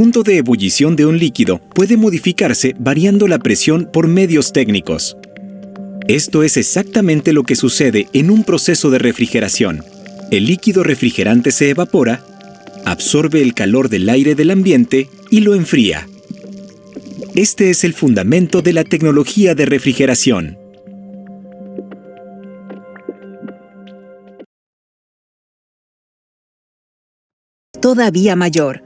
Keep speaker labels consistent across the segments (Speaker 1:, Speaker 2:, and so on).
Speaker 1: punto de ebullición de un líquido puede modificarse variando la presión por medios técnicos. Esto es exactamente lo que sucede en un proceso de refrigeración. El líquido refrigerante se evapora, absorbe el calor del aire del ambiente y lo enfría. Este es el fundamento de la tecnología de refrigeración.
Speaker 2: Todavía mayor.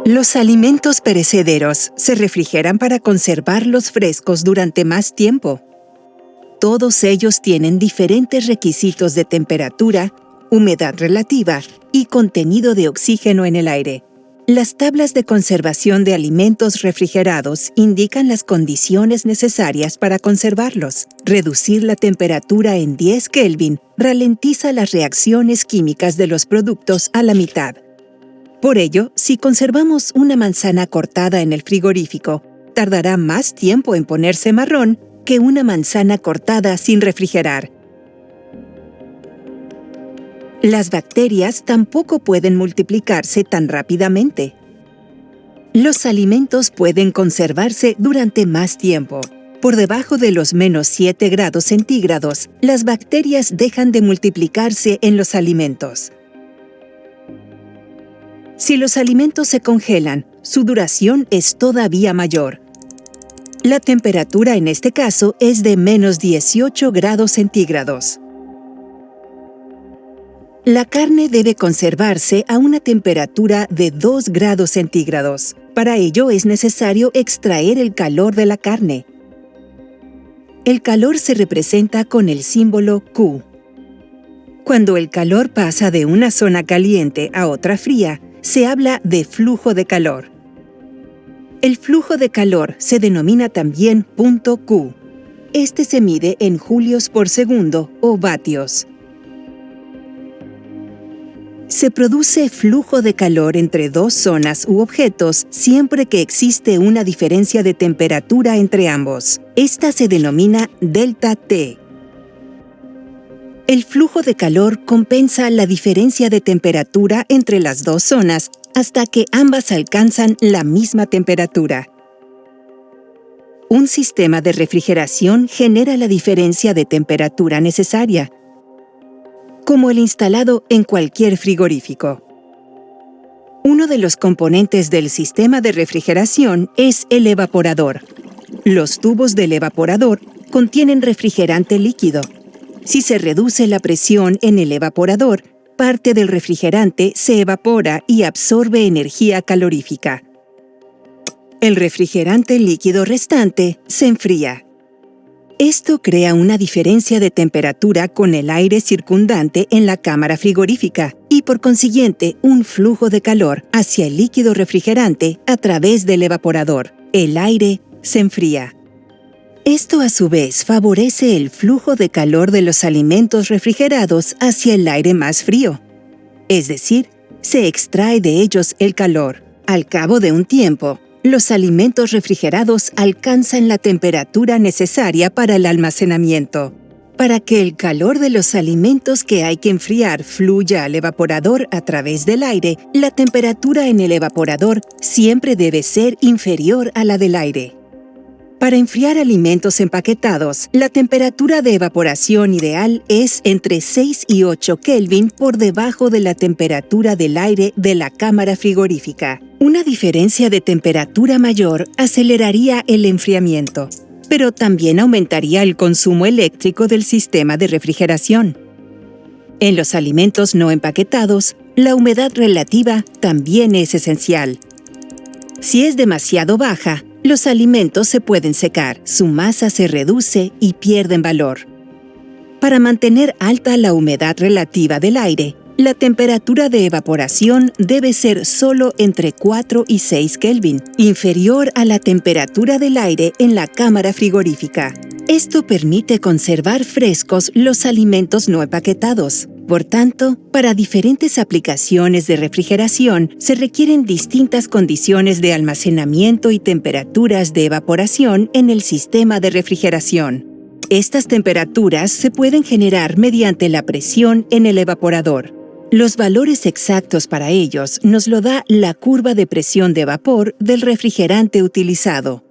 Speaker 2: Los alimentos perecederos se refrigeran para conservarlos frescos durante más tiempo. Todos ellos tienen diferentes requisitos de temperatura, humedad relativa y contenido de oxígeno en el aire. Las tablas de conservación de alimentos refrigerados indican las condiciones necesarias para conservarlos. Reducir la temperatura en 10 Kelvin ralentiza las reacciones químicas de los productos a la mitad. Por ello, si conservamos una manzana cortada en el frigorífico, tardará más tiempo en ponerse marrón que una manzana cortada sin refrigerar. Las bacterias tampoco pueden multiplicarse tan rápidamente. Los alimentos pueden conservarse durante más tiempo. Por debajo de los -7 grados centígrados, las bacterias dejan de multiplicarse en los alimentos. Si los alimentos se congelan, su duración es todavía mayor. La temperatura en este caso es de -18 grados centígrados. La carne debe conservarse a una temperatura de 2 grados centígrados. Para ello es necesario extraer el calor de la carne. El calor se representa con el símbolo Q. Cuando el calor pasa de una zona caliente a otra fría, se habla de flujo de calor. El flujo de calor se denomina también punto Q. Este se mide en julios por segundo o vatios. Se produce flujo de calor entre dos zonas u objetos siempre que existe una diferencia de temperatura entre ambos. Esta se denomina delta T. El flujo de calor compensa la diferencia de temperatura entre las dos zonas hasta que ambas alcanzan la misma temperatura. Un sistema de refrigeración genera la diferencia de temperatura necesaria, como el instalado en cualquier frigorífico. Uno de los componentes del sistema de refrigeración es el evaporador. Los tubos del evaporador contienen refrigerante líquido. Si se reduce la presión en el evaporador, parte del refrigerante se evapora y absorbe energía calorífica. El refrigerante líquido restante se enfría. Esto crea una diferencia de temperatura con el aire circundante en la cámara frigorífica y, por consiguiente, un flujo de calor hacia el líquido refrigerante a través del evaporador. El aire se enfría. Esto, a su vez, favorece el flujo de calor de los alimentos refrigerados hacia el aire más frío. Es decir, se extrae de ellos el calor. Al cabo de un tiempo, los alimentos refrigerados alcanzan la temperatura necesaria para el almacenamiento. Para que el calor de los alimentos que hay que enfriar fluya al evaporador a través del aire, la temperatura en el evaporador siempre debe ser inferior a la del aire. Para enfriar alimentos empaquetados, la temperatura de evaporación ideal es entre 6 y 8 Kelvin por debajo de la temperatura del aire de la cámara frigorífica. Una diferencia de temperatura mayor aceleraría el enfriamiento, pero también aumentaría el consumo eléctrico del sistema de refrigeración. En los alimentos no empaquetados, la humedad relativa también es esencial. Si es demasiado baja, los alimentos se pueden secar, su masa se reduce y pierden valor. Para mantener alta la humedad relativa del aire, la temperatura de evaporación debe ser solo entre 4 y 6 Kelvin, inferior a la temperatura del aire en la cámara frigorífica. Esto permite conservar frescos los alimentos no empaquetados. Por tanto, para diferentes aplicaciones de refrigeración se requieren distintas condiciones de almacenamiento y temperaturas de evaporación en el sistema de refrigeración. Estas temperaturas se pueden generar mediante la presión en el evaporador. Los valores exactos para ellos nos lo da la curva de presión de vapor del refrigerante utilizado.